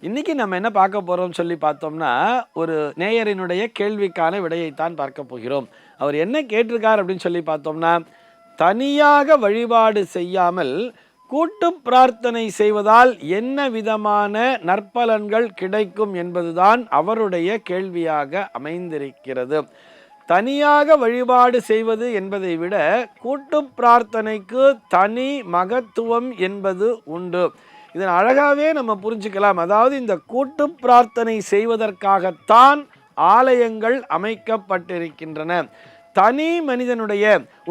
இன்னைக்கு நம்ம என்ன பார்க்க போறோம் சொல்லி பார்த்தோம்னா, ஒரு நேயரினுடைய கேள்விக்கான விடையைத்தான் பார்க்க போகிறோம். அவர் என்ன கேட்டிருக்கார் அப்படின்னு சொல்லி பார்த்தோம்னா, தனியாக வழிபாடு செய்யாமல் கூட்டு பிரார்த்தனை செய்வதால் என்ன விதமான நற்பலன்கள் கிடைக்கும் என்பதுதான் அவருடைய கேள்வியாக அமைந்திருக்கிறது. தனியாக வழிபாடு செய்வது என்பதை விட கூட்டு பிரார்த்தனைக்கு தனி மகத்துவம் என்பது உண்டு. இதன் அழகாகவே நம்ம புரிஞ்சுக்கலாம். அதாவது இந்த கூட்டு பிரார்த்தனை செய்வதற்காகத்தான் ஆலயங்கள் அமைக்கப்பட்டிருக்கின்றன.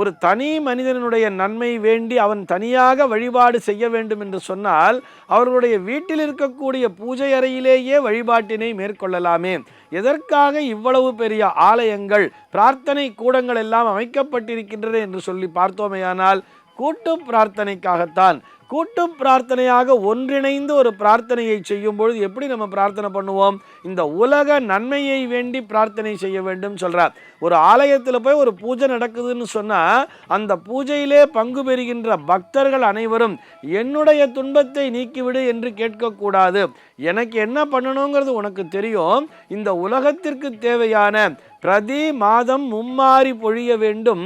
ஒரு தனி மனிதனுடைய நன்மை வேண்டி அவன் தனியாக வழிபாடு செய்ய வேண்டும் என்று சொன்னால் அவர்களுடைய வீட்டில் இருக்கக்கூடிய பூஜை அறையிலேயே வழிபாட்டினை மேற்கொள்ளலாமே. எதற்காக இவ்வளவு பெரிய ஆலயங்கள், பிரார்த்தனை கூடங்கள் எல்லாம் அமைக்கப்பட்டிருக்கின்றன என்று சொல்லி பார்த்தோமேயானால் கூட்டு பிரார்த்தனைக்காகத்தான். கூட்டு பிரார்த்தனையாக ஒன்றிணைந்து ஒரு பிரார்த்தனையை செய்யும் பொழுது எப்படி நம்ம பிரார்த்தனை பண்ணுவோம்? இந்த உலக நன்மையை வேண்டி பிரார்த்தனை செய்ய வேண்டும் சொல்றார். ஒரு ஆலயத்தில் போய் ஒரு பூஜை நடக்குதுன்னு சொன்னால் அந்த பூஜையிலே பங்கு பெறுகின்ற பக்தர்கள் அனைவரும் என்னுடைய துன்பத்தை நீக்கிவிடு என்று கேட்கக்கூடாது. எனக்கு என்ன பண்ணணுங்கிறது உனக்கு தெரியும். இந்த உலகத்திற்கு தேவையான பிரதி மாதம் மும்மாரி பொழிய வேண்டும்,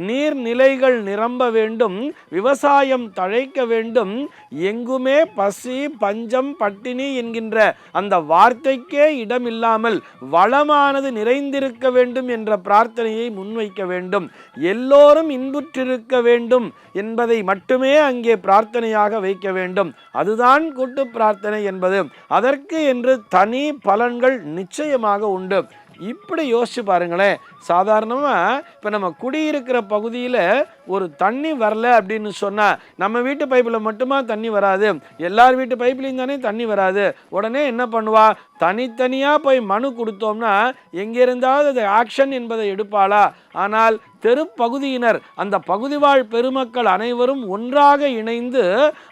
நீர்நிலைகள் நிரம்ப வேண்டும், விவசாயம் தழைக்க வேண்டும், எங்குமே பசி பஞ்சம் பட்டினி என்கின்ற அந்த வார்த்தைக்கே இடமில்லாமல் வளமானது நிறைந்திருக்க வேண்டும் என்ற பிரார்த்தனையை முன்வைக்க வேண்டும். எல்லோரும் இன்புற்றிருக்க வேண்டும் என்பதை மட்டுமே அங்கே பிரார்த்தனையாக வைக்க வேண்டும். அதுதான் கூட்டு பிரார்த்தனை என்பது. அதற்கு என்று தனி பலன்கள் நிச்சயமாக உண்டு. இப்படி யோசிச்சு பாருங்களேன். சாதாரணமாக இப்போ நம்ம குடியிருக்கிற பகுதியில் ஒரு தண்ணி வரல அப்படின்னு சொன்னால் நம்ம வீட்டு பைப்பில் மட்டுமா தண்ணி வராது? எல்லார் வீட்டு பைப்லையும் தானே தண்ணி வராது. உடனே என்ன பண்ணுவா? தனித்தனியாக போய் மனு கொடுத்தோம்னா எங்கிருந்தாவது அது ஆக்ஷன் என்பதை எடுப்பாளா? ஆனால் தெருப்பகுதியினர், அந்த பகுதி வாழ் பெருமக்கள் அனைவரும் ஒன்றாக இணைந்து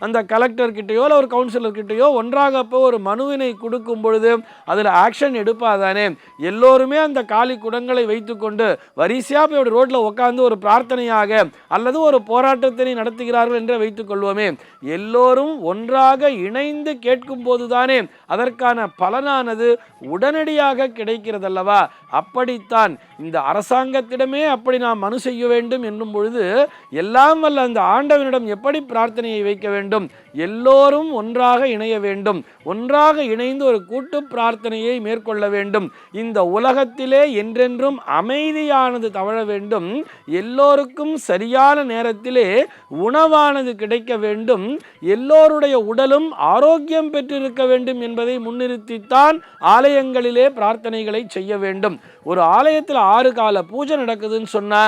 அந்த கலெக்டர்கிட்டையோ இல்லை ஒரு கவுன்சிலர்கிட்டையோ ஒன்றாக போய் ஒரு மனுவினை கொடுக்கும் பொழுது அதில் ஆக்ஷன் எடுப்பாதானே? எல்லோருமே அந்த காலி குடங்களை வைத்துக்கொண்டு வரிசையாக போய் அப்படி ரோட்டில் உட்காந்து ஒரு பிரார்த்தனையாக அல்லது ஒரு போராட்டத்தினை நடத்துகிறார்கள் என்று வைத்துக்கொள்வோமே. எல்லோரும் ஒன்றாக இணைந்து கேட்கும் போதுதானே அதற்கான பலனானது உடனடியாக கிடைக்கிறதல்லவா? அப்படித்தான் இந்த அரசாங்கத்திடமே அப்படி நாம் மனு செய்ய வேண்டும் என்னும் பொழுது எல்லாம் வல்ல அந்த ஆண்டவனிடம் எப்படி பிரார்த்தனையை வைக்க வேண்டும்? எல்லோரும் ஒன்றாக இணைய வேண்டும். ஒன்றாக இணைந்து ஒரு கூட்டு பிரார்த்தனையை மேற்கொள்ள வேண்டும். இந்த உலகத்திலே என்றென்றும் அமைதியானது தவழ வேண்டும். எல்லோருக்கும் சரியான நேரத்திலே உணவானது கிடைக்க வேண்டும். எல்லோருடைய உடலும் ஆரோக்கியம் பெற்றிருக்க வேண்டும் என்பதை முன்னிறுத்தித்தான் ஆலயங்களிலே பிரார்த்தனைகளை செய்ய வேண்டும். ஒரு ஆலயத்தில் 6 கால பூஜை நடக்குதுன்னு சொன்னால்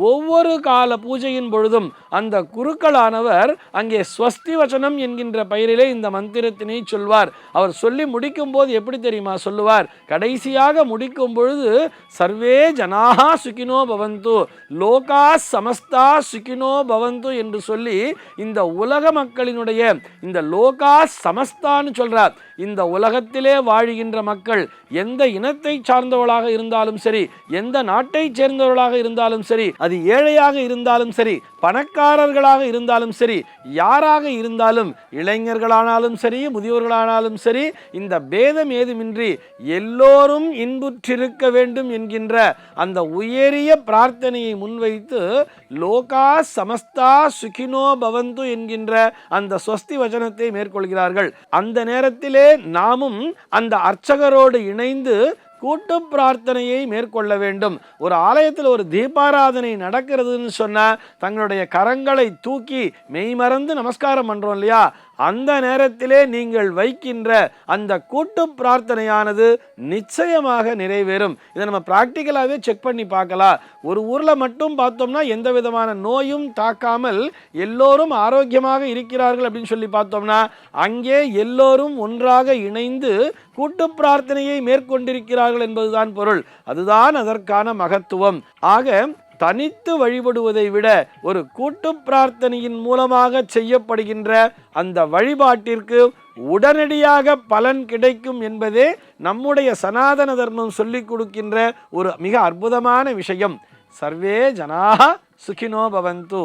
ஒவ்வொரு கால பூஜையின் பொழுதும் அந்த குருக்களானவர் அங்கே ஸ்வஸ்தி வச்சனம் என்கின்ற பெயரிலே இந்த மந்திரத்தினை சொல்வார். அவர் சொல்லி முடிக்கும் போது எப்படி தெரியுமா சொல்லுவார்? கடைசியாக முடிக்கும் பொழுது சர்வே ஜனாஹா சுகினோ பவந்து, லோகா சமஸ்தா சுகினோ பவந்து என்று சொல்லி இந்த உலக மக்களினுடைய இந்த லோகா சமஸ்தான்னு சொல்றார். இந்த உலகத்திலே வாழுகின்ற மக்கள் எந்த இனத்தை சார்ந்தவர்களாக இருந்தாலும் சரி, எந்த நாட்டை சேர்ந்தவர்களாக இருந்தாலும் சரி, அது ஏழையாக இருந்தாலும் சரி, பணக்காரர்களாக இருந்தாலும் சரி, யாராக இருந்தாலும், இளைஞர்களானாலும் சரி, முதியோர்களானாலும் சரி, இந்த பேதம் ஏதுமின்றி எல்லோரும் இன்புற்றிருக்க வேண்டும் என்கின்ற அந்த உயரிய பிரார்த்தனையை முன்வைத்து லோகா சமஸ்தா சுகினோ பவந்து என்கின்ற அந்த ஸ்வஸ்தி வச்சனத்தை மேற்கொள்கிறார்கள். அந்த நேரத்திலே நாமும் அந்த அர்ச்சகரோடு இணைந்து கூட்டு பிரார்த்தனையை மேற்கொள்ள வேண்டும். ஒரு ஆலயத்தில் ஒரு தீபாராதனை நடக்கிறதுன்னு சொன்னால் தங்களுடைய கரங்களை தூக்கி மெய்மறந்து நமஸ்காரம் பண்ணுறோம் இல்லையா? அந்த நேரத்திலே நீங்கள் வைக்கின்ற அந்த கூட்டு பிரார்த்தனையானது நிச்சயமாக நிறைவேறும். இதை நம்ம ப்ராக்டிக்கலாகவே செக் பண்ணி பார்க்கலாம். ஒரு ஊரில் மட்டும் பார்த்தோம்னா எந்த விதமான நோயும் தாக்காமல் எல்லோரும் ஆரோக்கியமாக இருக்கிறார்கள் அப்படின்னு சொல்லி பார்த்தோம்னா அங்கே எல்லோரும் ஒன்றாக இணைந்து கூட்டு பிரார்த்தனையை மேற்கொண்டிருக்கிறார்கள் என்பதுதான் பொருள். அதுதான் அதற்கான மகத்துவம். ஆக தனித்து வழிபடுவதை விட ஒரு கூட்டு பிரார்த்தனையின் மூலமாக செய்யப்படுகின்ற அந்த வழிபாட்டிற்கு உடனடியாக பலன் கிடைக்கும் என்பதே நம்முடைய சனாதன தர்மம் சொல்லிக் கொடுக்கின்ற ஒரு மிக அற்புதமான விஷயம். சர்வே ஜனாஹ சுகினோ பவந்து.